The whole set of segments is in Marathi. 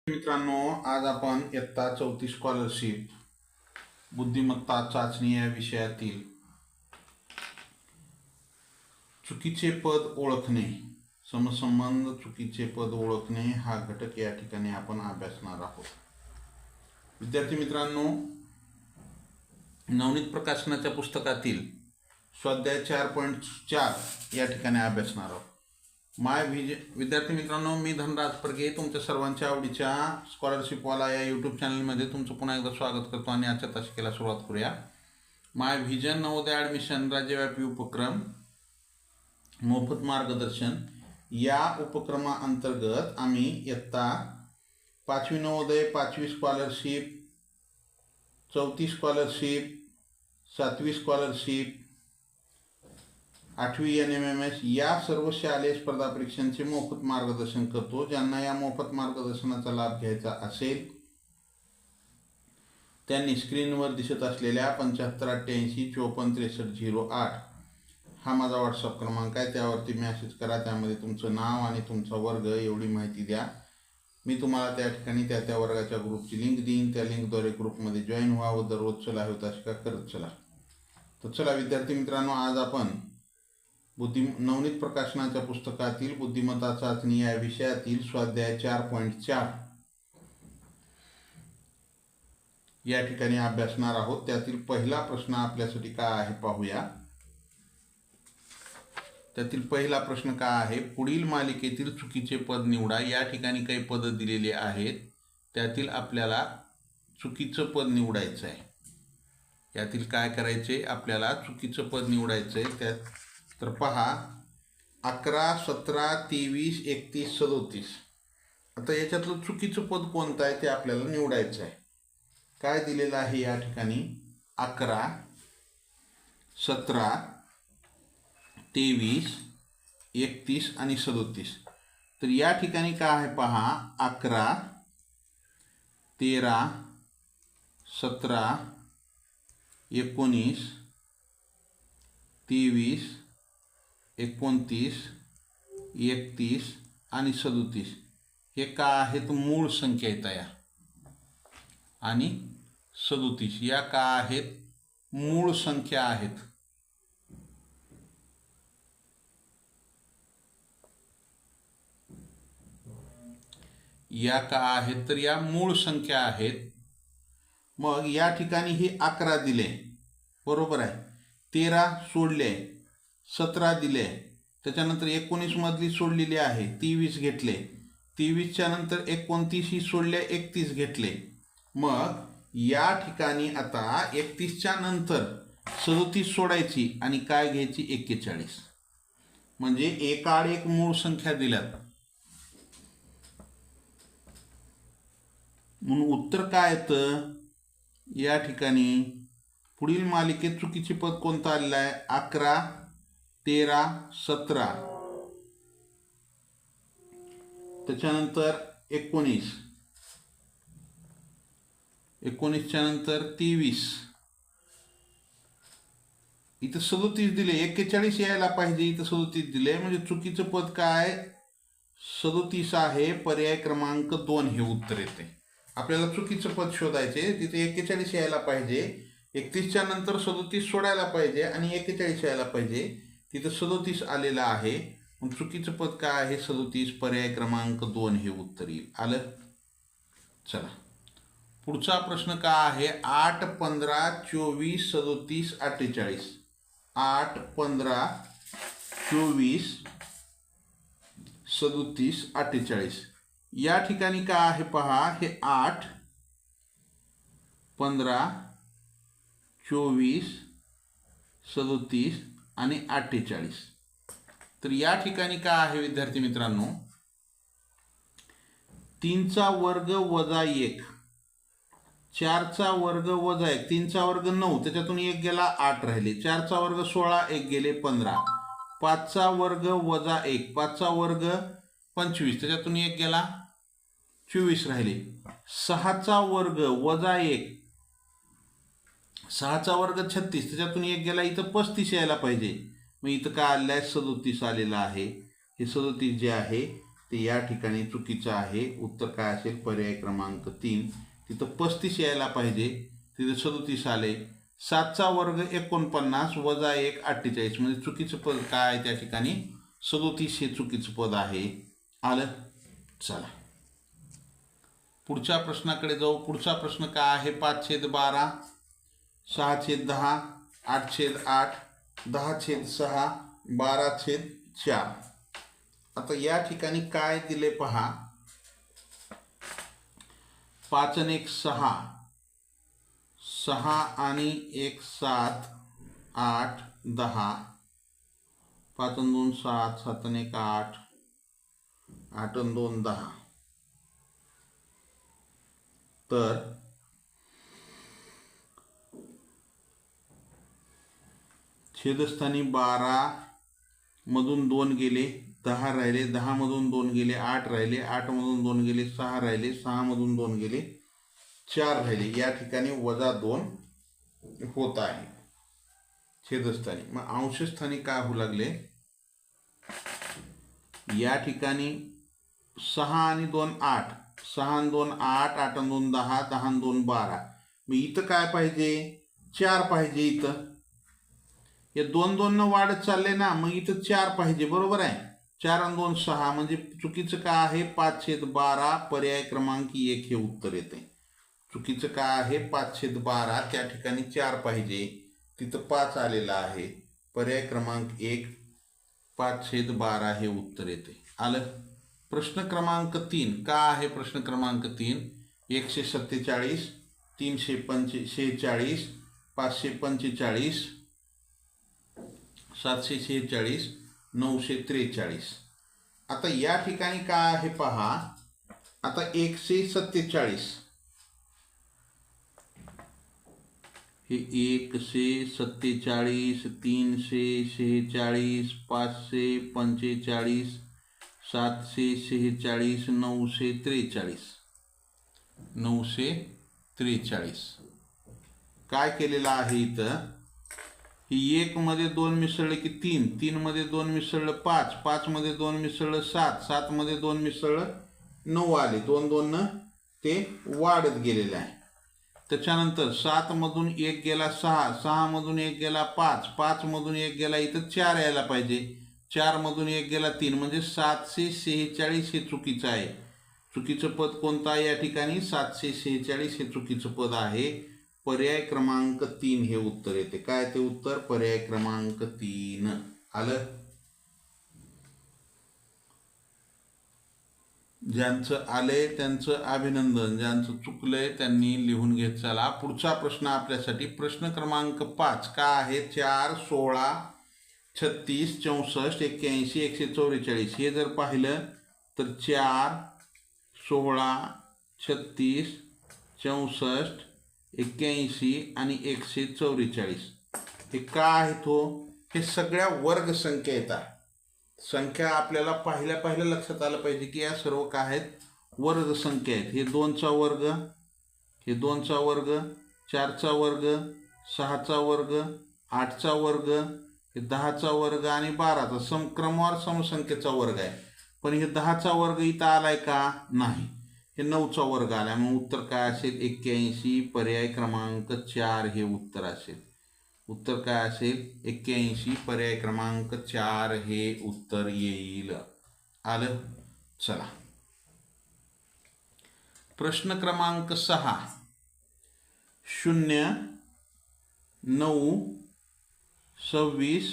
मित्रांनो, आज आपण इयत्ता 34 स्कॉलरशिप बुद्धिमत्ता चाचणी या विषयातील चुकीचे पद ओळखणे, समसंबंध चुकीचे पद ओळखणे हा घटक या ठिकाणी आपण अभ्यासणार आहोत. विद्यार्थी मित्रांनो, नवनीत प्रकाशनाच्या पुस्तकातील स्वाध्याय 4.4 या ठिकाणी अभ्यासणार आहोत. विद्यार्थी मित्रांनो, मी धनराज परगे तुमच्या सर्वांच्या आवडीच्या स्कॉलरशिपवाला या यूट्यूब चॅनलमध्ये तुमचं पुन्हा एकदा स्वागत करतो आणि आजच्या तासिकेला सुरुवात करूया. माय व्हिजन नवोदय ॲडमिशन राज्यव्यापी उपक्रम मोफत मार्गदर्शन या उपक्रमाअंतर्गत आम्ही इयत्ता 5वी नवोदय, 5वी स्कॉलरशिप, 34 स्कॉलरशिप, 7वी स्कॉलरशिप, 8वी NMMS या सर्व शालेय स्पर्धा परीक्षांचे मोफत मार्गदर्शन करतो. ज्यांना या मोफत मार्गदर्शनाचा लाभ घ्यायचा असेल त्यांनी स्क्रीनवर दिसत असलेल्या 7588546308 हा माझा व्हॉट्सअप क्रमांक आहे. त्यावरती मेसेज करा. त्यामध्ये तुमचं नाव आणि तुमचा वर्ग एवढी माहिती द्या. मी तुम्हाला त्या ठिकाणी त्या वर्गाच्या ग्रुपची लिंक देईन. त्या लिंकद्वारे ग्रुपमध्ये जॉईन व्हा व दररोज चला होता शिका करत चला. तर चला विद्यार्थी मित्रांनो, आज आपण नवनीत प्रकाशनाच्या पुस्तकातील बुद्धिमत्ता चाचणी या विषयातील स्वाध्याय 4.4 या ठिकाणी अभ्यासणार आहोत. त्यातील पहिला प्रश्न आपल्यासाठी काय आहे पाहूया. त्यातील पहिला प्रश्न काय आहे, पुढील मालिकेतील चुकीचे पद निवडा. या ठिकाणी काही पद दिलेले आहेत, त्यातील आपल्याला चुकीचं पद निवडायचं आहे. यातील काय करायचे, आपल्याला चुकीचं पद निवडायचं आहे. त्यात तर पहा, 11, 17, 23, 31, 37. आता याच्यातलं चुकीचं पद कोणतं आहे ते आपल्याला निवडायचं आहे. काय दिलेलं आहे या ठिकाणी, 11, 17, 23, 31 आणि 37. तर या ठिकाणी काय आहे पहा, 11, 13, 17, 19, 23, 29, 31 आणि 37 हे का आहेत, मूळ संख्या आहेत या. आणि 37 या का आहेत, मूळ संख्या आहेत. या का आहेत, तर या मूळ संख्या आहेत. मग या ठिकाणी ही 11 दिले, बरोबर आहे. 13 सोडले, 17 दिले, त्याच्यानंतर 19 मधली सोडलेली आहे, 23 घेतले. 23च्या नंतर 29 ही सोडले, 31 घेतले. मग या ठिकाणी आता 31च्या नंतर 37 सोडायची आणि काय घ्यायची, 41. म्हणजे एकाआड एक मूळ संख्या दिल्यात. म्हणून उत्तर काय येतं या ठिकाणी, पुढील मालिकेत चुकीचे पद कोणतं आलेलं आहे, 11, 13, 17, त्याच्यानंतर 19, 19च्या नंतर 23, इथं 37 दिले, 41 यायला पाहिजे, इथं 37 दिले. म्हणजे चुकीचं पद काय, 37 आहे. पर्याय क्रमांक 2 हे उत्तर येते. आपल्याला चुकीचं पद शोधायचे, तिथे 41 यायला पाहिजे, 31च्या नंतर 37 सोडायला पाहिजे आणि 41 यायला पाहिजे. तिथं 37 आलेलं आहे. मग चुकीचं पद काय आहे, 37. पर्याय क्रमांक 2 हे उत्तर येईल. आलं. चला पुढचा प्रश्न काय आहे, 8, 15, 24, 37, 48. 8, 15, 24, 37, 48 या ठिकाणी काय आहे पहा, हे 8, 15, 24, 37 आणि 48. तर या ठिकाणी काय आहे विद्यार्थी मित्रांनो, 3चा वर्ग वजा 1, 4चा वर्ग वजा 1, 3चा वर्ग 9, त्याच्यातून 1 गेला, 8 राहिले. 4चा वर्ग 16, 1 गेले, 15. 5चा वर्ग वजा 1, 5चा वर्ग 25, त्याच्यातून 1 गेला, 24 राहिले. 6चा वर्ग वजा 1, 6चा वर्ग 36, त्याच्यातून 1 गेला, इथं 35 यायला पाहिजे. मग इथं काय आलेलं आहे, 37 आलेलं आहे. हे 37 जे आहे ते या ठिकाणी चुकीचं आहे. उत्तर काय असेल? पर्याय क्रमांक 3. तिथं 35 यायला पाहिजे, तिथं 37 आले. 7चा वर्ग 49 वजा 1 48, म्हणजे चुकीचं पद काय त्या ठिकाणी? 37 हे चुकीचं पद आहे. आलं? चला पुढच्या प्रश्नाकडे जाऊ. पुढचा प्रश्न काय आहे? 5/12, 6/10, 8/8, 10/6, 12/4. आता या ठिकाणी काय दिले पहा. 5 आणि 1 6, 6 आणि 1 7, 8 10, 5 आणि 2 7, 7 आणि 1 8, 8 आणि 2 10. तर छेदस्थानी 12 मधून 2 गेले, 10 राहिले, 10 मधून 2 गेले, 8 राहिले, 8 मधून 2 गेले, 6 राहिले, 6 मधून 2 गेले, 4 राहिले. या ठिकाणी -2 होत आहे छेदस्थानी. मग अंशस्थानी काय होऊ लागले? या ठिकाणी 6 आणि 2 8, 6 आणि 2 8, 8 आणि 2 10, 10 आणि 2 12. मग इथं काय पाहिजे? 4 पाहिजे. इथं हे 2 न वाढत चालले ना, मग इथं 4 पाहिजे. बरोबर आहे. 4 आणि 2 6, म्हणजे चुकीचं काय आहे? 5/12, पर्याय क्रमांक 1 हे उत्तर येते. चुकीचं काय आहे? 5/12, त्या ठिकाणी 4 पाहिजे, तिथं 5 आलेलं आहे. पर्याय क्रमांक 1 5/12 हे उत्तर येते. आलं? प्रश्न क्रमांक 3 का आहे? प्रश्न क्रमांक 3 147, 346, 545, 746, 943. आता या ठिकाणी काय आहे पहा. आता 147, हे 147, 346, 545, 746, 943. काय केलेलं आहे इथं? ही 1 मध्ये 2 मिसळले की 3, 3 मध्ये 2 मिसळलं 5, 5 मध्ये 2 मिसळलं 7, 7 मध्ये 2 मिसळलं 9 आले. 2 न ते वाढत गेलेलं आहे. त्याच्यानंतर 7 मधून 1 गेला 6, 6 मधून 1 गेला 5, 5 मधून 1 गेला, इथं 4 यायला पाहिजे. 4 मधून 1 गेला 3, म्हणजे 746 हे चुकीचं आहे. चुकीचं पद कोणतं आहे या ठिकाणी? 746 हे चुकीचं पद आहे. पर्याय क्रमांक 3 हे उत्तर येते. काय ते उत्तर? पर्याय क्रमांक 3. आलं? ज्यांचं आले त्यांचं अभिनंदन, ज्यांचं चुकलंय त्यांनी लिहून घेत चला. पुढचा प्रश्न आपल्यासाठी प्रश्न क्रमांक 5 का आहे? 4, 16, 36, 64, 81, 144. हे जर पाहिलं तर 4, 16, 36, 64, 81 आणि 144 हे का आहेत हो? हे सगळ्या वर्ग संख्या येतात. संख्या आपल्याला पहिल्या लक्षात आलं पाहिजे की या सर्व काय आहेत? वर्ग संख्या आहेत. हे 2चा वर्ग, हे 2चा वर्ग, 4चा वर्ग, 6चा वर्ग, 8चा वर्ग, हे 10चा वर्ग आणि 12चा क्रमवार समसंख्येचा वर्ग आहे. पण हे 10चा वर्ग इथं आलाय का? नाही. हे 9चा वर्ग आलाय. मग उत्तर काय असेल? 81. पर्याय क्रमांक 4 हे उत्तर असेल. उत्तर काय असेल? 81. पर्याय क्रमांक 4 हे उत्तर येईल. आलं? चला प्रश्न क्रमांक 6 0, 9, 26,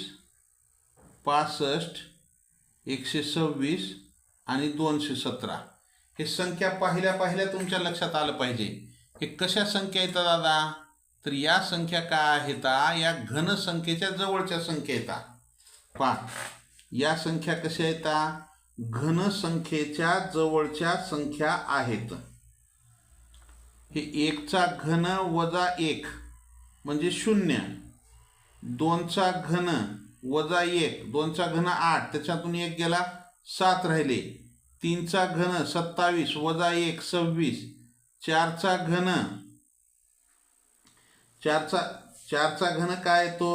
65, 126 आणि 217 हे संख्या पहिल्या तुमच्या लक्षात आलं पाहिजे. हे कशा संख्या येतात दादा? तर या संख्या काय आहेत? या घन संख्येच्या जवळच्या संख्या येतात. पहा, या संख्या कशा येतात? घन संख्येच्या जवळच्या संख्या आहेत. हे 1चा घन वजा 1 म्हणजे 0, 2चा घन वजा 1, 2चा घन 8, त्याच्यातून 1 गेला 7 राहिले. 3चा घन 27 वजा 1 26, 4चा घन 4चा घन काय येतो?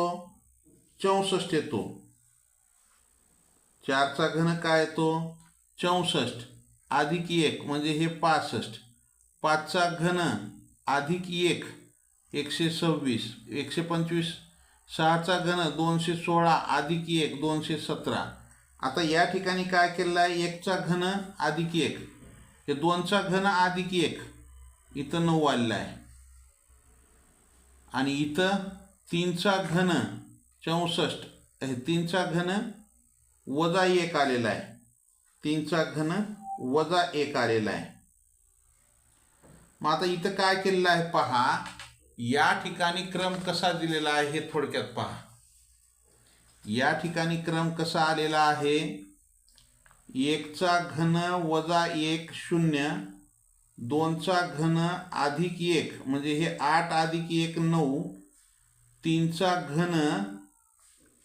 64 येतो. 4चा घन काय येतो? 64 अधिक 1 म्हणजे हे 65, 5चा घन अधिक 1 126, 125, 6चा घन 216 अधिक 1 217. आता या ठिकाणी काय केलेलं आहे, 1चा घन अधिक 1, हे 2चा घन अधिक 1, इथं 9 आलेला आहे. आणि इथं 3चा घन 64, हे 3चा घन वजा 1 आलेला आहे, 3चा घन वजा 1 आलेला आहे. मग आता इथं काय केलेलं आहे पहा, या ठिकाणी क्रम कसा दिलेला आहे हे थोडक्यात पहा. या ठिकाणी क्रम कसा आलेला आहे, 1चा घन वजा 1 0, 2चा घन अधिक 1 म्हणजे हे 8 अधिक 1 9, 3चा घन,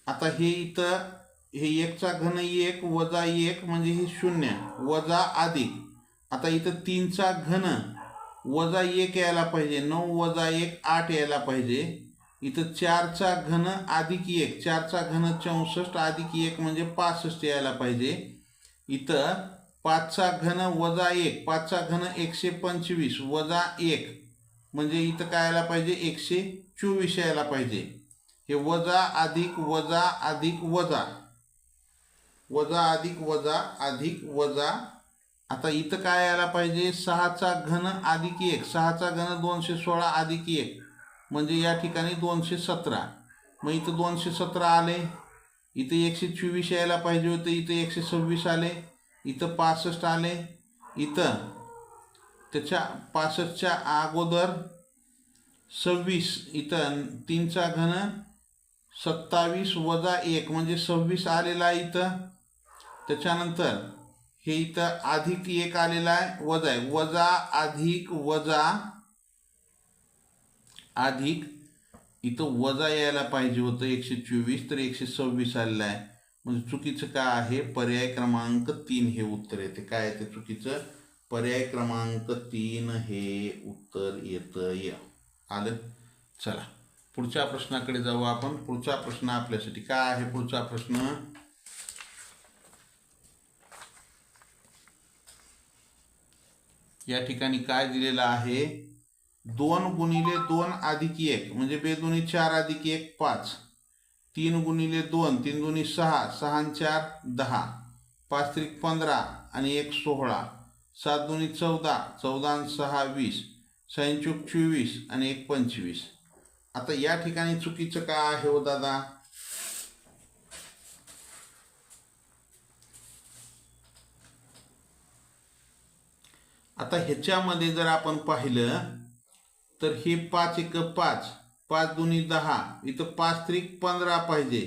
आता हे इथं हे 1चा घन 1 वजा 1 म्हणजे हे 0 वजा अधिक, आता इथं 3चा घन वजा 1 यायला पाहिजे, 9 वजा 1 8 यायला पाहिजे. इथं 4चा घन अधिक 1, 4चा घन 64 अधिक 1 म्हणजे 65 यायला पाहिजे. इथं 5चा घन वजा 1, 5चा घन 125 वजा 1 म्हणजे इथं काय यायला पाहिजे, 124 यायला पाहिजे. हे वजा अधिक वजा अधिक वजा, वजा अधिक वजा अधिक वजा. आता इथं काय यायला पाहिजे, 6चा घन अधिक 1, 6चा घन 216 अधिक 1 म्हणजे या ठिकाणी 217. मग इथं 217 आले, इथं 124 यायला पाहिजे होते, इथं 126 आले, इथं 65 आले. इथं त्याच्या 65च्या अगोदर 26, इथं 3चा घन 27 वजा 1 म्हणजे 26 आलेला आहे इथं. त्याच्यानंतर हे इथं अधिक 1 आलेला आहे, वजा आहे, वजा अधिक वजा अधिक, इथं वजा यायला पाहिजे होतं 124, तर 126 आलेलं आहे. म्हणजे चुकीचं काय आहे, पर्याय क्रमांक 3 हे उत्तर येते. काय येते चुकीचं, पर्याय क्रमांक 3 हे उत्तर येतं. आलं. चला पुढच्या प्रश्नाकडे जाऊ आपण. पुढचा प्रश्न आपल्यासाठी काय आहे, पुढचा प्रश्न या ठिकाणी काय दिलेला आहे, 2 गुणिले 2 अधिक 1 म्हणजे बेदुनी 4 अधिक 1 5, 3 गुणिले 2 3 दुनी 6, 6 आणि 4 10, 5 त्रिक 15 आणि 1 16, 7 दुनी 14, 14 आणि 6 20, 6 चूक 24 आणि 1 25. आता या ठिकाणी चुकीचं काय आहे हो दादा, आता ह्याच्यामध्ये जर आपण पाहिलं तर हे 5 1 5, 5 दुनी 10, इथं 5 त्रिक 15 पाहिजे,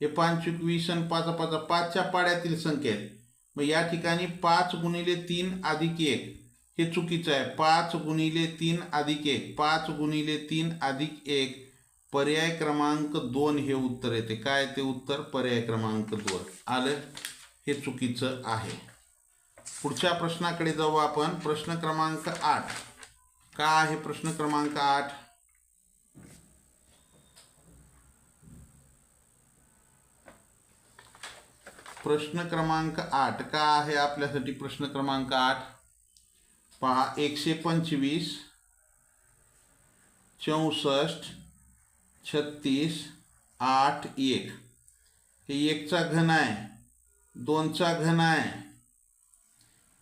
हे 5 चूक 20 आणि 5 5 5च्या पाड्यातील संख्या आहेत. मग या ठिकाणी 5 गुणिले 3 अधिक 1 हे चुकीचं आहे. 5 गुणिले 3 अधिक 1, 5 गुणिले 3 अधिक 1, पर्याय क्रमांक 2 हे उत्तर येते. काय ते उत्तर, पर्याय क्रमांक 2 आलं. हे चुकीचं आहे. पुढच्या प्रश्नाकडे जाऊ आपण. प्रश्न क्रमांक 8 काय आहे, प्रश्न क्रमांक 8, प्रश्न क्रमांक 8 का आहे आपल्यासाठी. प्रश्न क्रमांक 8 पहा, 125 64 36 8 1, हे 1चा घन आहे, 2चा घन आहे,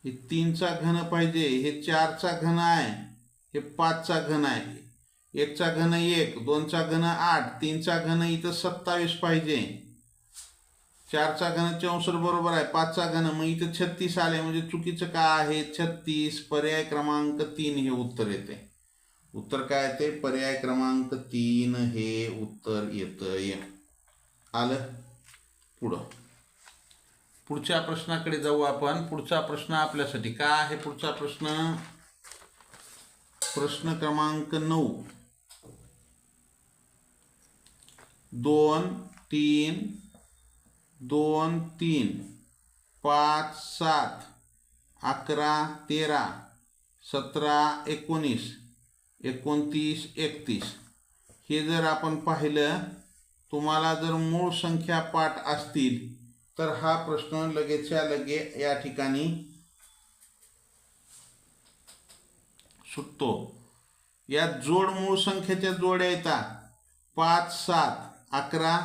हे 3चा घन पाहिजे, हे 4चा घन आहे, हे 5चा घन आहे. 1चा घन 1, 2चा घन 8, 3चा घन इथं 27 पाहिजे, 4चा घन 64 बरोबर आहे, 5चा घन मग इथं 36 आले. म्हणजे चुकीचं काय आहे, 36, पर्याय क्रमांक 3 हे उत्तर येते. उत्तर काय येते, पर्याय क्रमांक 3 हे उत्तर येतं. आलं. पुढच्या प्रश्नाकडे जाऊ आपण. पुढचा प्रश्न आपल्यासाठी काय आहे, पुढचा प्रश्न, प्रश्न क्रमांक 9, 2 3 2 3 5 7 11 13 17 19 29 31, हे जर आपण पाहिलं, तुम्हाला जर मूळ संख्या पाठ असतील तर हा प्रश्न लगेचच्या लगे या ठिकाणी सुटतो. यात जोड मूळ संख्येच्या जोड्या येतात 5, 7, 11,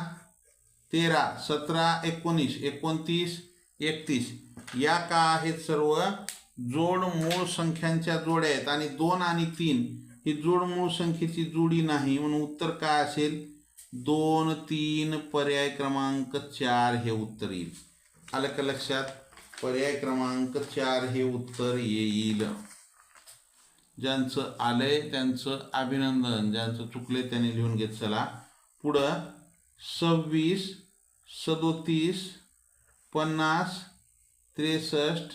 13, 17, 19, 29, 31. या का आहेत सर्व जोड मूळ संख्यांच्या जोड्या आहेत आणि 2 आणि 3 ही जोड मूळ संख्येची जोडी नाही, म्हणून उत्तर काय असेल 2, 3, पर्याय क्रमांक 4 हे उत्तर येईल. आलं का लक्षात? पर्याय क्रमांक 4 हे उत्तर येईल. ज्यांचं आलंय त्यांचं अभिनंदन, ज्यांचं चुकले त्यांनी लिहून घेत चला. पुढं 26, 37, 50, 63,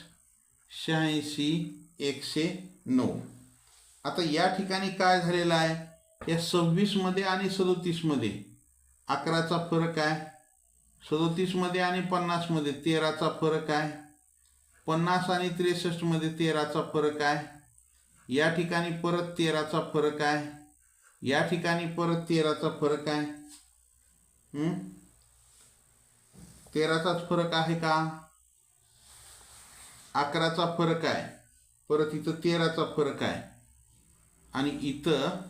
86, 109. आता या ठिकाणी काय झालेलं आहे, या 26 मध्ये आणि 37 मध्ये 11चा फरक आहे, 37 मध्ये आणि 50 मध्ये 13चा फरक आहे, 50 आणि 63 मध्ये 13चा फरक आहे, या ठिकाणी परत 13चा फरक आहे, या ठिकाणी परत 13चा फरक आहे. 13चाच फरक आहे का? 11चा फरक आहे, परत इथं 13चा फरक आहे आणि इथं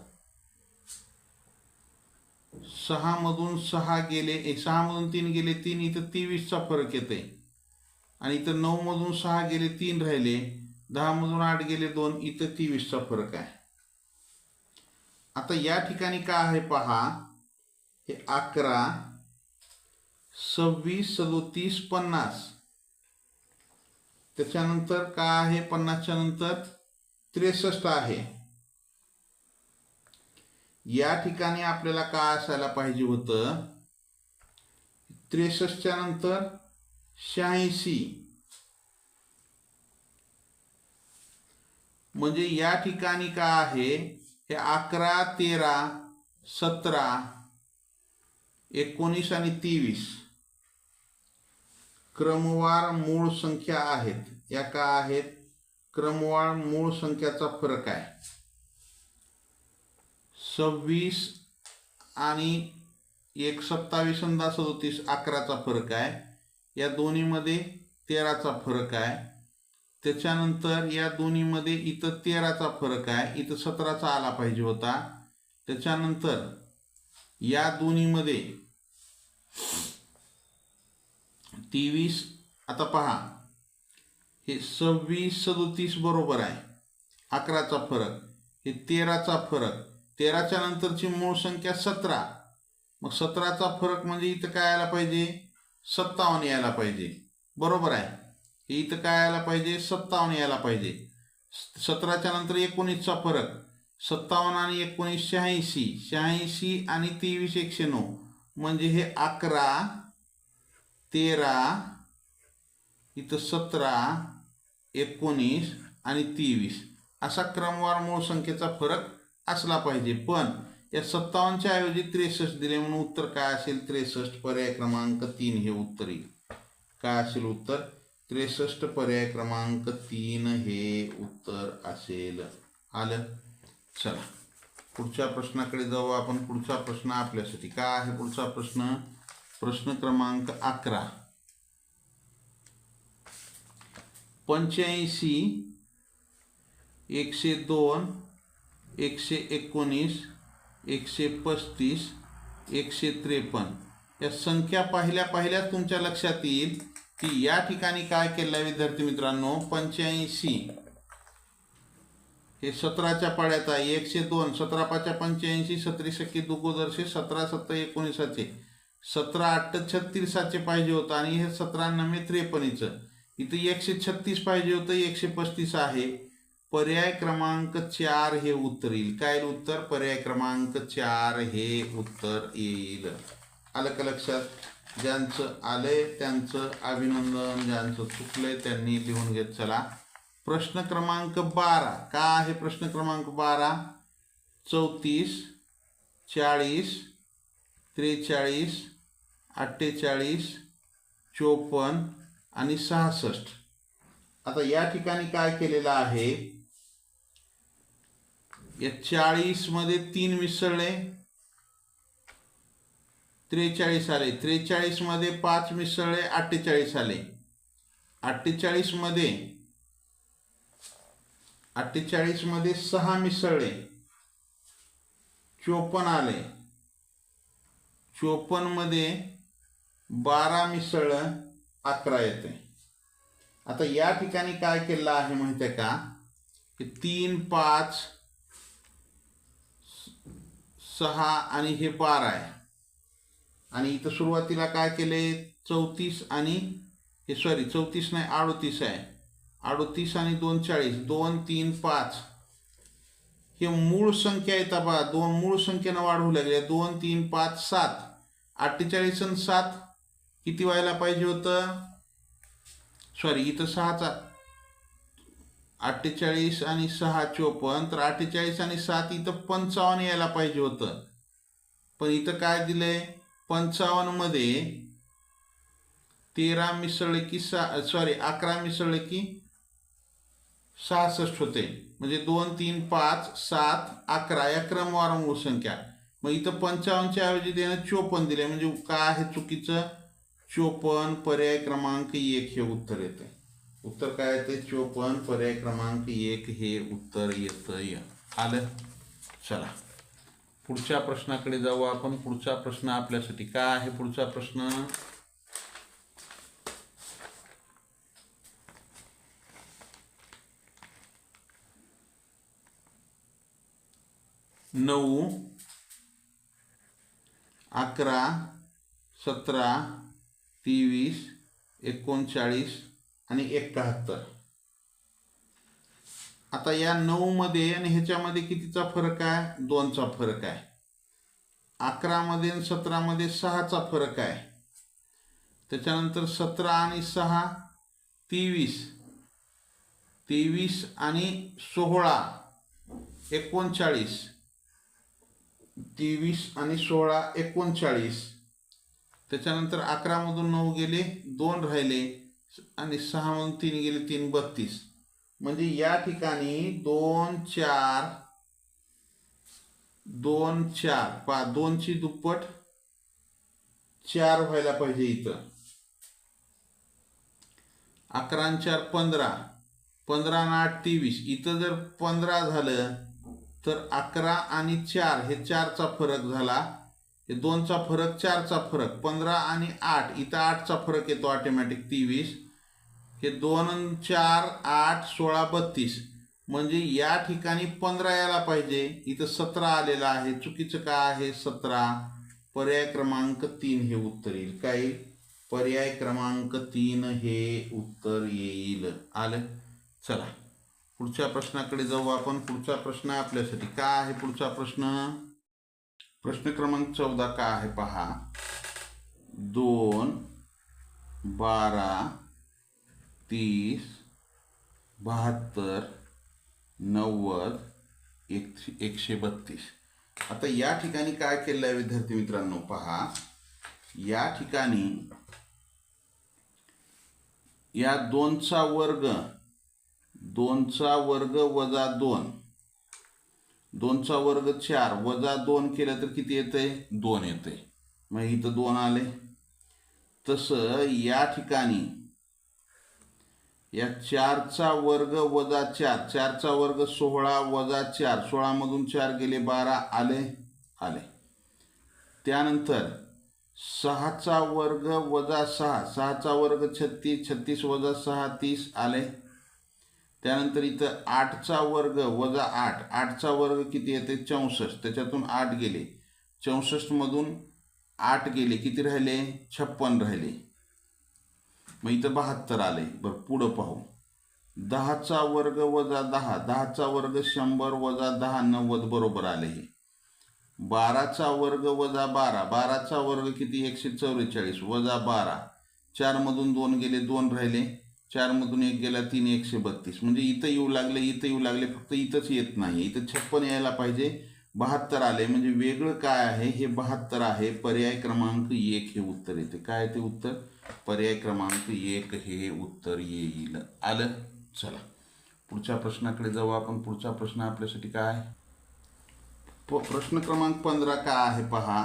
6 मधून 6 गेले, 6 मधून 3 गेले 3, इथं 23चा फरक येते आणि इथं 9 मधून 6 गेले 3 राहिले, 10 मधून 8 गेले 2, इथं 23चा फरक आहे. आता या ठिकाणी काय आहे पहा, हे 11, 26, 37, 50. त्याच्यानंतर काय आहे, 50च्या नंतर 63 आहे. या ठिकाणी आपल्याला काय असायला पाहिजे होतं, 63च्या नंतर 86. म्हणजे या ठिकाणी काय आहे, हे 11, 13, 17, 19 आणि 23 क्रमवार मूळ संख्या आहेत. या का आहेत, क्रमवार मूळ संख्याचा फरक आहे. 26 आणि 1, 27 आणि 37, 11चा फरक आहे. या दोन्हीमध्ये 13चा फरक आहे. त्याच्यानंतर या दोन्हीमध्ये इथं 13चा फरक आहे, इथं 17चा आला पाहिजे होता. त्याच्यानंतर या दोन्हीमध्ये 23. आता पहा, हे 26, 37 बरोबर आहे, 11चा फरक, हे 13चा फरक, 13च्या नंतरची मूळ संख्या 17, मग 17चा फरक म्हणजे इथं काय यायला पाहिजे, 57 यायला पाहिजे. बरोबर आहे, इथं काय यायला पाहिजे, 57 यायला पाहिजे. 17च्या नंतर 19चा फरक, 57 आणि 19, 86, 86 आणि 23, 109. म्हणजे हे 11, 13, इथं 17, 19 आणि 23 असा क्रमवार मूळ संख्येचा फरक असला पाहिजे. पण या 57च्या ऐवजी 63 दिले, म्हणून उत्तर काय असेल, 63. पर्याय क्रमांक 3 हे उत्तर येईल. काय असेल उत्तर, 63. पर्याय क्रमांक 3 हे उत्तर असेल. आलं? चला पुढच्या प्रश्नाकडे जाऊ आपण. पुढचा प्रश्न आपल्यासाठी काय आहे, पुढचा प्रश्न, प्रश्न क्रमांक 11. 85, 102, 119, 135, 153 या संख्या पहिल्याच तुमच्या लक्षात येईल की या ठिकाणी काय केलं आहे विद्यार्थी मित्रांनो. 85 हे 17च्या पाड्यात आहे, 102, 17 5 85, 17 दुगोदरशे 17 7 19चे, 17 8 36चे पाहिजे होतं आणि हे 17 9 53चं. इथं 136 पाहिजे होतं, 135 आहे. पर्याय क्रमांक 4 हे उत्तर येईल. काय उत्तर, पर्याय क्रमांक 4 हे उत्तर येईल. आलं का लक्षात? ज्यांचं आलंय त्यांचं अभिनंदन, ज्यांचं चुकलंय त्यांनी लिहून घेत चला. प्रश्न क्रमांक 12 का आहे, प्रश्न क्रमांक 12, 34, 40, 43, 48, 54 आणि 66. आता या ठिकाणी काय केलेलं आहे, या 40 मध्ये 3 मिसळले, 43 आले. 43 मध्ये 5 मिसळले 48 आले. 48 मध्ये 6 मिसळले 54 आले. 54 मध्ये 12 मिसळलं 11 येते. आता या ठिकाणी काय केलं आहे माहिती आहे का, की 3 5 6 आणि हे 12 आहे. आणि इथं सुरुवातीला काय केले 34 आणि हे 34 नाही 38 आहे. 38 आणि 2 40 2 3 5 हे मूळ संख्या आहेत. बा दोन मूळ संख्येनं वाढवू लागले. 2 3 5 7 48 आणि 7 किती व्हायला पाहिजे होतं, इथं 6चा 48 आणि 6 54, तर 48 आणि 7 इथं 55 यायला पाहिजे होतं. पण इथं काय दिलंय 55 मध्ये 13 मिसळले की 11 मिसळले की 66 होते. म्हणजे 2 3 5 7 11 या क्रमवार मूळ संख्या. मग इथं 55च्या ऐवजी त्यानं 54 दिले. म्हणजे काय आहे चुकीचं, 54 पर्याय क्रमांक 1 हे उत्तर येते. उत्तर काय येते 54 पर्याय क्रमांक 1 हे उत्तर येतं. आलं. चला पुढच्या प्रश्नाकडे जाऊ आपण. पुढचा प्रश्न आपल्यासाठी काय आहे, पुढचा प्रश्न 9 11 17 23 39 आणि 71. आता या 9 मध्ये आणि ह्याच्यामध्ये कितीचा फरक आहे, 2चा फरक आहे. 11 मध्ये आणि 17 मध्ये 6चा फरक आहे. त्याच्यानंतर 17 आणि 6 23 23 आणि 16 39 23 आणि 16 39. त्याच्यानंतर 11 मधून 9 गेले 2 राहिले आणि 6 मधून 3 गेले 3 32. म्हणजे या ठिकाणी 2 4 2 4 पा 2ची दुप्पट 4 व्हायला पाहिजे. इथं 11 आणि 4 15 15 आणि 8 23. इथं जर 15 झालं तर 11 आणि 4 हे 4चा फरक झाला. हे 2चा फरक 4चा फरक 15 आणि 8 इथं 8चा फरक येतो ऑटोमॅटिक 23. हे 2 आणि 4 8 16 32. म्हणजे या ठिकाणी 15 यायला पाहिजे. इथं 17 आलेलं आहे. चुकीचं काय आहे 17. पर्याय क्रमांक 3 हे उत्तर येईल. काय पर्याय क्रमांक 3 हे उत्तर येईल. आलं. चला पुढच्या प्रश्नाकडे जाऊ आपण. पुढचा प्रश्न आपल्यासाठी काय आहे, पुढचा प्रश्न क्रमांक 14 काय आहे पहा. 2 12 30 72 90 132. आता या ठिकाणी काय केलं आहे विद्यार्थी मित्रांनो पहा. या ठिकाणी या 2चा वर्ग 2चा वर्ग वजा 2 2चा वर्ग 4 वजा 2 केलं तर किती येते 2 येते. मग इथं 2 आले. तसं या ठिकाणी या 4चा वर्ग वजा 4 4चा वर्ग 16 वजा 4 16 मधून 4 गेले 12 आले. त्यानंतर 6चा वर्ग वजा 6 6चा वर्ग 36 36 वजा 6 30 आले. त्यानंतर इथं 8चा वर्ग वजा 8 8चा वर्ग किती येते 64. त्याच्यातून 8 गेले 64 मधून 8 गेले किती राहिले 56 राहिले. मग इथं 72 आले. बरं पुढं पाहू. 10चा वर्ग वजा 10 10चा वर्ग 100 वजा 10 90 बरोबर आले. हे 12चा वर्ग वजा 12 12चा वर्ग किती 144 वजा 12 4 मधून 2 गेले 2 राहिले 4 मधून 1 गेला 3 132. म्हणजे इथं येऊ लागले फक्त इथंच येत नाही. इथं 56 यायला पाहिजे 72 आले. म्हणजे वेगळं काय आहे हे 72 आहे. पर्याय क्रमांक 1 हे उत्तर येते. काय ते उत्तर पर्याय क्रमांक 1 हे उत्तर येईल. आलं. चला पुढच्या प्रश्नाकडे जाऊ आपण. पुढचा प्रश्न आपल्यासाठी काय प्रश्न क्रमांक 15 काय आहे पहा.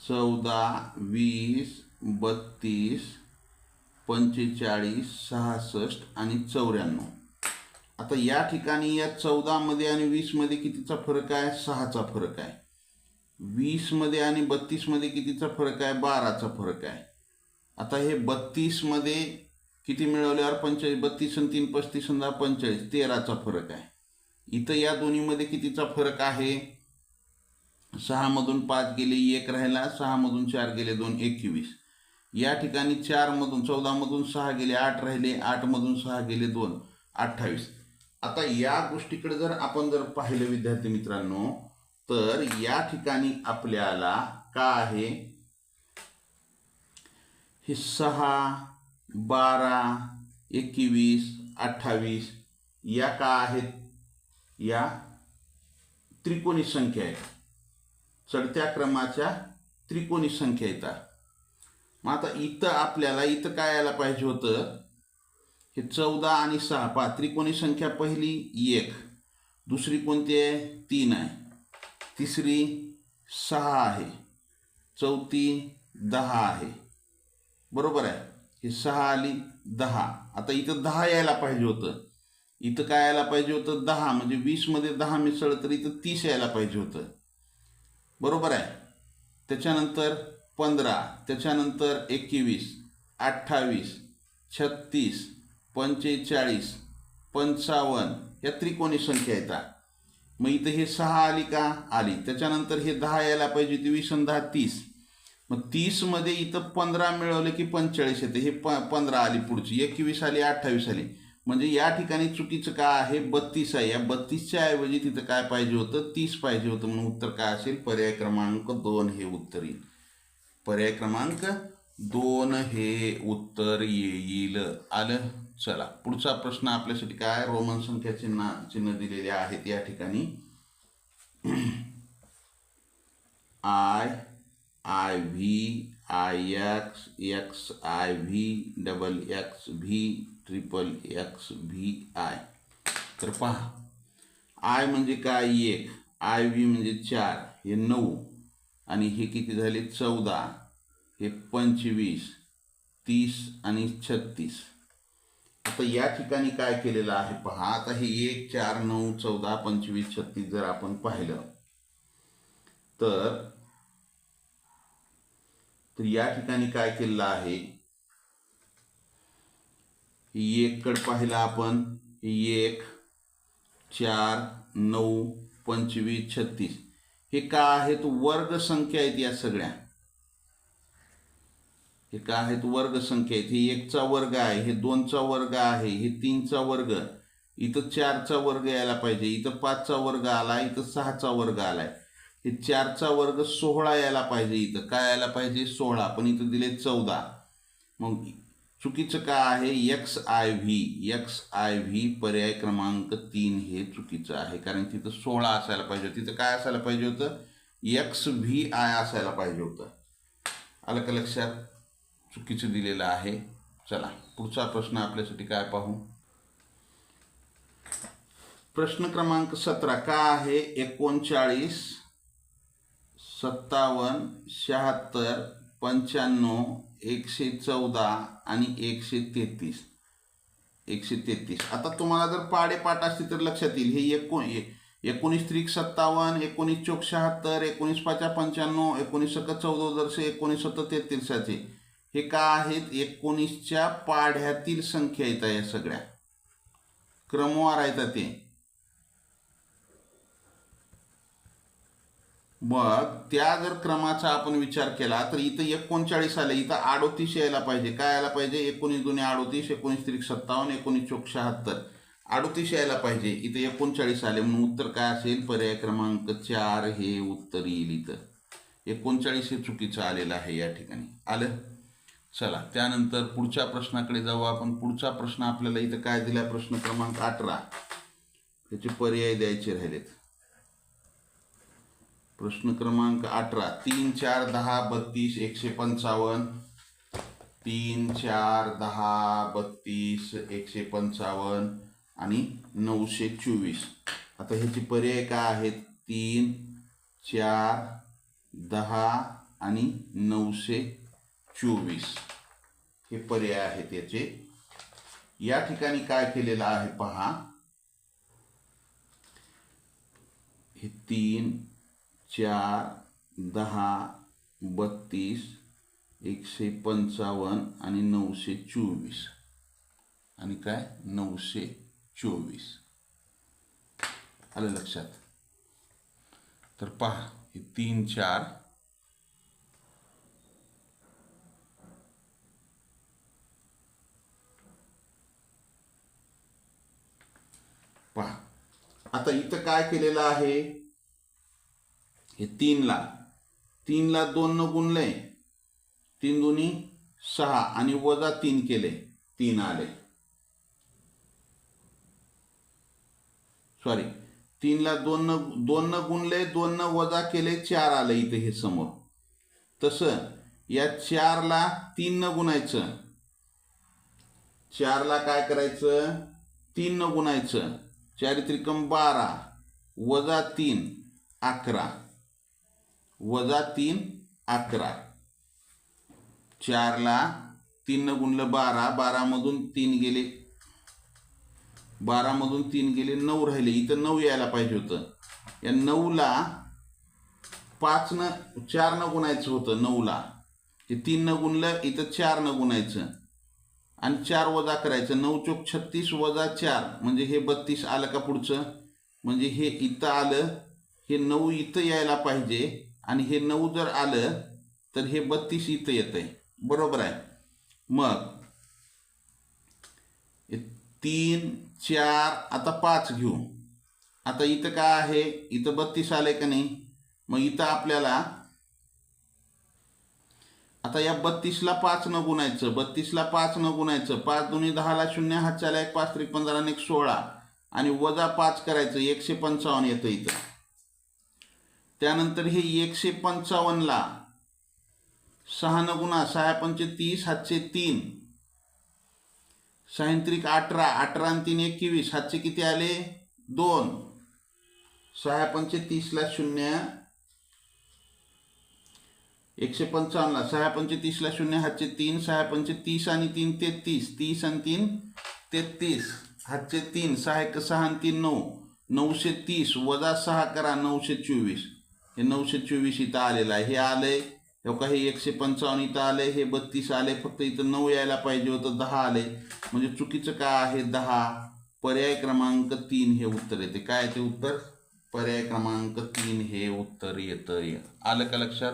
14, 20, 32, 45, 66 आणि 94. आता या ठिकाणी या 14 मध्ये आणि 20 मध्ये कितीचा फरक आहे? 6चा फरक आहे. 20 मध्ये आणि 32 मध्ये कितीचा फरक आहे? 12चा फरक आहे. आता हे 32 मध्ये किती मिळवल्यावर 45, 32 आणि 3 35 आणि 10 45, 13चा फरक आहे. इथं या दोन्हीमध्ये कितीचा फरक आहे? 6 मधून 5 गेले 1 राहिला, 6 मधून 4 गेले 2, 21. या ठिकाणी 4 मधून 14 मधून 6 गेले 8 राहिले, 8 मधून 6 गेले 2, 28. आता या गोष्टीकडे जर आपण पाहिलं विद्यार्थी मित्रांनो, तर या ठिकाणी आपल्याला काय आहे? हे 6, 12, 21, 28 या काय आहेत? या त्रिकोणी संख्या आहेत, चढत्या क्रमाच्या त्रिकोणी संख्या येतात. मग आता इथं आपल्याला इथं काय यायला पाहिजे होतं? हे 14 आणि 6 पहा, त्रिकोणी संख्या पहिली 1, दुसरी कोणती आहे? 3 आहे, तिसरी 6 आहे, चौथी 10 आहे. बरोबर आहे. हे 6 आली 10. आता इथं 10 यायला पाहिजे होतं. इथं काय यायला पाहिजे होतं? 10. म्हणजे 20 मध्ये 10 मिसळलं तर इथं 30 यायला पाहिजे होतं. बरोबर आहे. त्याच्यानंतर 15, त्याच्यानंतर 21, 28, 36, 45, 55 या त्रिकोणी संख्या येतात. मग इथं हे 6 आली का? आली. त्याच्यानंतर हे 10 यायला पाहिजे होती, 20 आणि 10 30. मग 30 मध्ये इथं 15 मिळवलं की 45 येते. हे 15 आली पुढची, 21 आली, 28 आली. म्हणजे या ठिकाणी चुकीचं काय आहे? 32 आहे. या 32च्या ऐवजी तिथं काय पाहिजे होतं? 30 पाहिजे होतं. म्हणून उत्तर काय असेल? पर्याय क्रमांक 2 हे उत्तर येईल. पर्याय क्रमांक 2 हे उत्तर येईल. आलं. चला पुढचा प्रश्न आपल्यासाठी काय? रोमन संख्या चिन्ह दिलेले आहेत या ठिकाणी. I, IV, IX, XIV, XXV, XXVI. तर पहा, I म्हणजे काय? 1, IV म्हणजे 4, हे 9 आणि हे किती झाले? 14, हे 25, 30 आणि 36. आता या ठिकाणी काय केलेलं आहे पहा. आता हे 1, 4, 9, 14, 25, 36 जर आपण पाहिलं तर या ठिकाणी काय केलेलं आहे? 1 कडे पाहिलं आपण. 1, 4, 9, 25, 36 हे काय आहेत? वर्ग संख्या आहेत या सगळ्या. हे काय आहेत? वर्ग संख्या आहेत. हे 1 चा वर्ग आहे, हे 2 चा वर्ग आहे, हे 3 चा वर्ग, इथं 4 चा वर्ग यायला पाहिजे, इथं 5 चा वर्ग आला, इथं 6 चा वर्ग आलाय. हे 4 चा वर्ग 16 यायला पाहिजे. इथं काय यायला पाहिजे? 16, पण इथं दिले 14. मग चुकीचं काय आहे? XIV पर्याय क्रमांक 3 हे चुकीचं आहे. कारण तिथं 16 असायला पाहिजे होतं. तिथं काय असायला पाहिजे होतं? XVI असायला पाहिजे होतं. आलं का लक्षात? चुकीचं दिलेलं आहे. चला पुढचा प्रश्न आपल्यासाठी काय पाहू. प्रश्न क्रमांक 17 काय आहे? 39, 57, 76, 95, 114 आणि 133. 133. आता तुम्हाला जर पाडे पाठ असते तर लक्षात येईल. हे 19 त्रिक 57, 19 चौक 76, 19 पाचा 95, 19 सक 14, 19 सत्त 33. हे काय आहेत? 19च्या पाढ्यातील संख्या येतात. या सगळ्या क्रमवार आहेत ते. मग त्या जर क्रमाचा आपण विचार केला तर इथं 39 आले, इथं 38 यायला पाहिजे. काय यायला पाहिजे? 19 दुने 38, 19 त्रिक 57, 19 चौक 76, 38 यायला पाहिजे. इथं 39 आले, म्हणून उत्तर काय असेल? पर्याय क्रमांक 4 हे उत्तर येईल. इथं 39 हे चुकीचं आलेलं आहे या ठिकाणी. आलं. चला त्यानंतर पुढच्या प्रश्नाकडे जाऊ आपण. पुढचा प्रश्न आपल्याला इथं काय दिला? प्रश्न क्रमांक 18. त्याचे पर्याय द्यायचे राहिलेत. प्रश्न क्रमांक 18. 3, 4, 10, 32, 155. 3, 4, 10, 32, 155 आणि 924. आता ह्याचे पर्याय काय आहेत? 3, 4, 10 आणि 924 हे पर्याय आहेत याचे. या ठिकाणी काय केलेलं आहे पहा, हे 3, 4, 10, 32, 155 आणि 924 आणि काय 924 आलं लक्षात. तर पहा हे 3, 4 पहा. आता इथं काय केलेलं आहे, हे 3ला 2 न गुणले, 3 दुनी 6 आणि वजा 3 केले, 3 आले. सॉरी, 3ला 2 न गुणले, 2 न वजा केले, 4 आले इथे हे समोर. तसं या 4ला 3 न गुणायचं, 4ला काय करायचं, 3 न गुणायचं, 4 त्रिकम 12 वजा 3 11 वजा 3 11. 4ला 3 न गुणलं 12, 12 मधून 3 गेले, 12 मधून 3 गेले, 9 राहिले. इथं 9 यायला पाहिजे होतं. या 9ला 4 न गुणायचं होतं. 9ला हे 3 न गुणलं, इथं 4 न गुणायचं आणि 4 वजा करायचं. 9 चोक 36 वजा 4 म्हणजे हे 32 आलं का पुढचं, म्हणजे हे इथं आलं, हे 9 इथं यायला पाहिजे आणि हे 9 जर आलं तर हे 32 इथं येतंय. बरोबर आहे. मग 3, 4 आता 5 घेऊ. आता इथं काय आहे, इथं 32 आलंय का नाही. मग इथं आपल्याला आता या 32ला 5 न गुणायचं, 32ला 5 न गुणायचं, 5 दुनी 10ला 0, हातच्याला 1, 5 त्रिक 15 आणि 1 16 आणि वजा 5 करायचं, 155 येतं इथं. त्यानंतर हे 155ला 6 न गुणा, 6 पंचे 30, हातचे 3, 6 त्रिक 18, 18 आणि 3 21, हातचे किती आले 2, 6 पंचे 30ला 0, 155ला 6 पंचे 30ला 0, हातचे 3, 6 पंचे 30 आणि 3 33, 30 आणि 3 33, हातचे 3, 6 1 6 आणि 3 9, 930 वजा 6 करा 924. हे 924 इथं आलेलं आहे. हे आलंय, हे काही 155 इथं आले, हे 32 आले, फक्त इथं 9 यायला पाहिजे होतं, 10 आले. म्हणजे चुकीचं काय आहे 10. पर्याय क्रमांक 3 हे उत्तर येते. काय ते उत्तर, पर्याय क्रमांक 3 हे उत्तर येतं. आलं का लक्षात.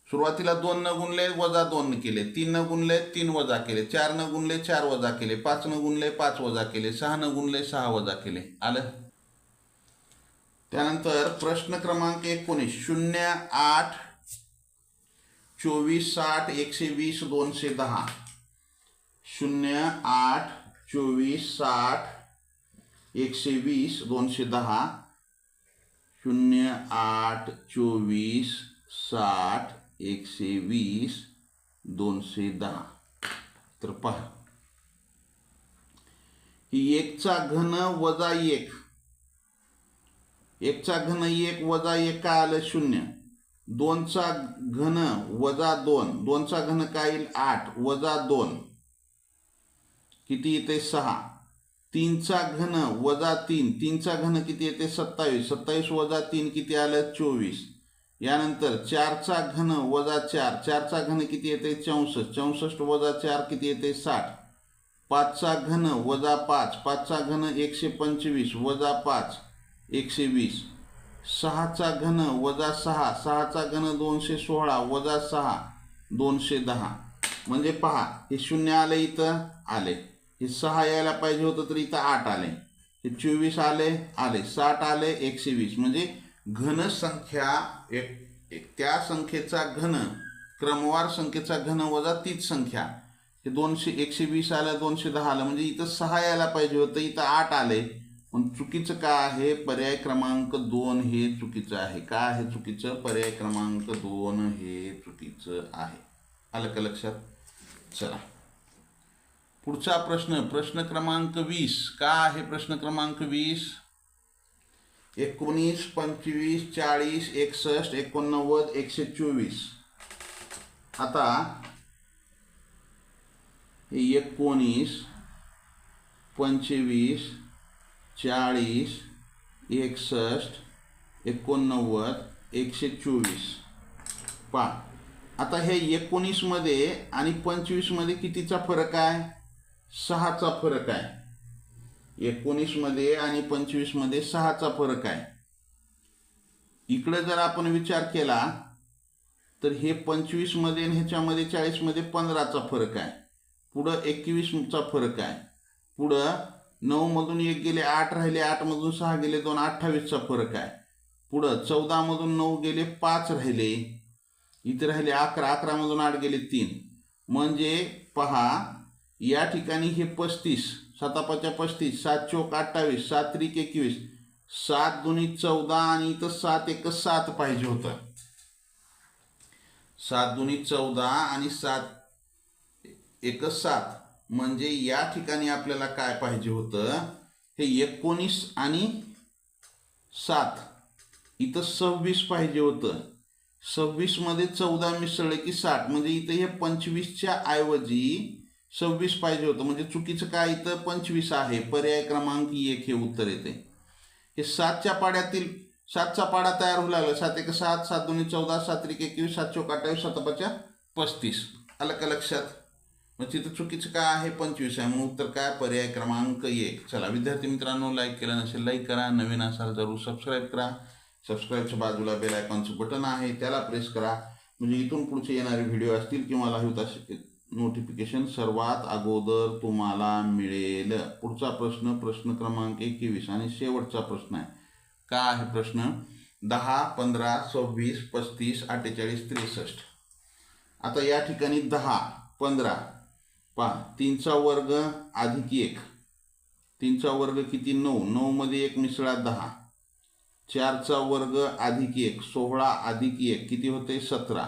सुरुवातीला 2 न गुणले वजा 2 केले, 3 न गुणले 3 वजा केले, 4 न गुणले 4 वजा केले, 5 न गुणले 5 वजा केले, 6 न गुणले 6 वजा केले. आलं. त्यानंतर प्रश्न क्रमांक 19, 0 8 24 60 120 210. 0 8 24 60 120 210. 0 8 24 60 120 210. तर पहा, ही 1चा घन वजा 1, 1चा घन 1 वजा 1 काय आलं 0. 2चा घन वजा 2, 2चा घन काय येईल 8 वजा 2 किती येते 6. 3चा घन वजा 3, 3चा घन किती येते 27, 27 वजा 3 किती आलं 24. यानंतर 4चा घन वजा 4, 4चा घन किती येते 64, 64 वजा 4 किती येते 60. 5चा घन वजा 5, 5चा घन 125 वजा 5 120. 6चा घन वजा 6, 6चा घन 216 वजा 6 210. म्हणजे पहा, हे 0 आले, इथं आले, हे 6 यायला पाहिजे होतं तर इथं 8 आले, हे 24 आले, 60 आले, 120. म्हणजे घन संख्या त्या संख्येचा घन, क्रमवार संख्येचा घन वजा तीच संख्या, हे 120 आलं, 210 आलं, म्हणजे इथं 6 यायला पाहिजे होतं, इथं 8 आले. पण चुकीचं काय आहे, पर्याय क्रमांक 2 हे चुकीचं आहे. काय आहे चुकीचं, पर्याय क्रमांक 2 हे चुकीचं आहे. आलं का लक्षात. चला पुढचा प्रश्न, प्रश्न क्रमांक 20. काय आहे प्रश्न क्रमांक 20. 19, 25, 40, 61, 89, 124. आता हे 19, 25, 40, 61, 89, 124 पहा. आता हे 19 मध्ये आणि 25 मध्ये कितीचा फरक आहे? 6चा फरक आहे. 19 मध्ये आणि 25 मध्ये 6चा फरक आहे. इकडे जर आपण विचार केला तर हे 25 मध्ये आणि ह्याच्यामध्ये 40 मध्ये 15चा फरक आहे. पुढं 21चा फरक आहे. पुढं 9 मधून 1 गेले 8 राहिले, 8 मधून 6 गेले 2, 28चा फरक आहे. पुढं 14 मधून 9 गेले 5 राहिले, इथे राहिले 11, 11 मधून 8 गेले 3. म्हणजे पहा या ठिकाणी हे 35, 7 5 35, 7 चौक 28, 7 त्रिक 21, 7 दुनी 14 आणि इथं 7 एक 7 पाहिजे होतं. 7 दुनी 14 आणि 7 एक 7. म्हणजे या ठिकाणी आपल्याला काय पाहिजे होतं? हे 19 आणि 7 इथं 26 पाहिजे होतं. 26 मध्ये 14 मिसळले की 60. म्हणजे इथं हे 25च्या ऐवजी 26 पाहिजे होतं. म्हणजे चुकीचं काय? इथं 25 आहे. पर्याय क्रमांक 1 हे उत्तर येते. हे 7च्या पाड्यातील 7चा पाडा तयार होऊ लागला. 7 एक 7, 7 दोन्ही 14, 7 त्रिक 21, 7 चौक 28, 7 5 35. आलं का लक्षात? मग तिथं चुकीचं काय आहे? 25 आहे. म्हणून उत्तर काय? पर्याय क्रमांक 1. चला विद्यार्थी मित्रांनो, लाईक केलं नसेल लाईक करा. नवीन असाल जरूर सबस्क्राईब करा. सबस्क्राईबच्या बाजूला बेल आयकॉनचं बटन आहे, त्याला प्रेस करा. म्हणजे इथून पुढचे येणारे व्हिडिओ असतील किंवा लाईव्ह असे नोटिफिकेशन सर्वात अगोदर तुम्हाला मिळेल. पुढचा प्रश्न क्रमांक 21 आणि शेवटचा प्रश्न आहे. काय आहे प्रश्न? 10, 15, 26, 35, 48, 63. आता या ठिकाणी 10, 15 पहा. 3चा वर्ग अधिक 1. 3चा वर्ग किती? 9. 9 मध्ये 1 मिसळा 10. 4चा वर्ग अधिक 1, 16 अधिक 1 किती होते? 17.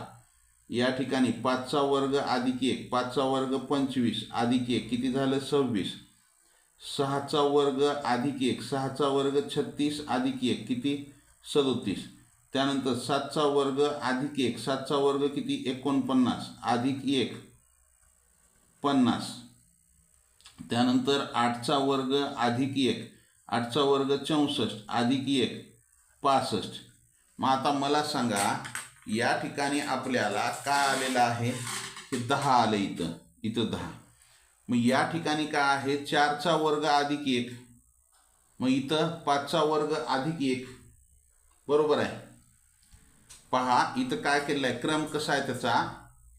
या ठिकाणी 5चा वर्ग अधिक 1, 5चा वर्ग 25 अधिक 1 किती झालं? 26. 6चा वर्ग अधिक 1, 6चा वर्ग 36 अधिक 1 किती? 37. त्यानंतर 7चा वर्ग अधिक 1, 7चा वर्ग किती? 49 अधिक 1 50. त्यानंतर 8चा वर्ग अधिक 1, 8चा वर्ग 64 अधिक 1 65. मग आता मला सांगा या ठिकाणी आपल्याला काय आलेलं आहे? हे 10 आलं. इथं 10. मग या ठिकाणी काय आहे? 4चा वर्ग अधिक 1. मग इथं 5चा वर्ग अधिक 1 बरोबर आहे. पहा इथं काय केलेलं आहे? क्रम कसा आहे त्याचा?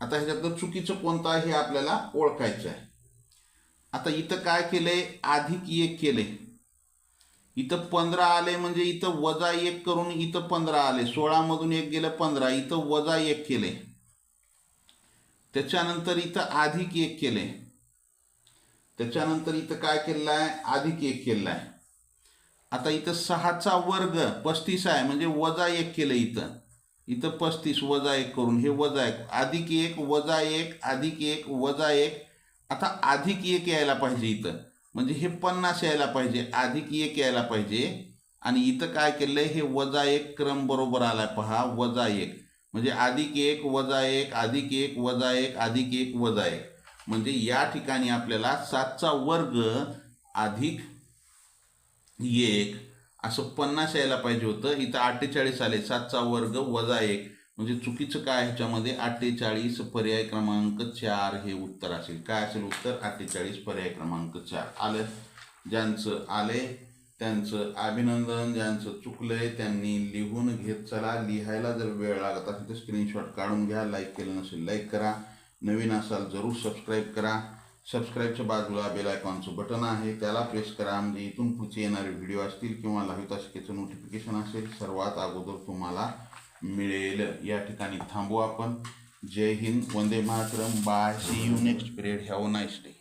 आता ह्याच्यातलं चुकीचं कोणतं आहे हे आपल्याला ओळखायचं आहे. आता इथं काय केलंय? अधिक 1 केले. इथं 15 आले म्हणजे इथं वजा 1 करून इथं 15 आले. 16 मधून 1 गेलं 15, इथं वजा 1 केले. त्याच्यानंतर इथं अधिक 1 केले. त्याच्यानंतर इथं काय केलेलं आहे? अधिक 1 केलेलं आहे. आता इथं 6चा वर्ग 35 आहे म्हणजे वजा 1 केलं. इथं 35 वजा 1 करून हे वजा 1 अधिक 1 वजा 1 अधिक 1 वजा 1. आता अधिक 1 यायला पाहिजे इथं. म्हणजे हे 50 यायला पाहिजे. अधिक 1 यायला पाहिजे. आणि इथं काय केलंय? हे वजा 1 क्रम बरोबर आलाय. पहा वजा 1 म्हणजे अधिक 1 वजा 1 अधिक 1 वजा 1 अधिक 1 वजा 1. म्हणजे या ठिकाणी आपल्याला 7चा वर्ग अधिक 1 असं 50 यायला पाहिजे होतं. इथं 48 आले. 7चा वर्ग वजा 1 म्हणजे चुकीचं काय ह्याच्यामध्ये? 48. पर्याय क्रमांक 4 हे उत्तर असेल. काय असेल उत्तर? 48 पर्याय क्रमांक 4 आलं. ज्यांचं आले त्यांचं अभिनंदन. ज्यांचं चुकलंय त्यांनी लिहून घेत चला. लिहायला जर वेळ लागत असेल तर स्क्रीनशॉट काढून घ्या. लाईक केलं नसेल लाईक करा. नवीन असाल जरूर सबस्क्राईब करा. सबस्क्राईबच्या बाजूला बेल आयकॉनचं बटन आहे, त्याला प्रेस करा. म्हणजे इथून पुढचे येणारे व्हिडिओ असतील किंवा लाईव्ह तासिकेचं नोटिफिकेशन असेल सर्वात अगोदर तुम्हाला मिळेल. या ठिकाणी थांबू आपण. जय हिंद. वंदे मातरम. Bye. See you next period. Have a nice day.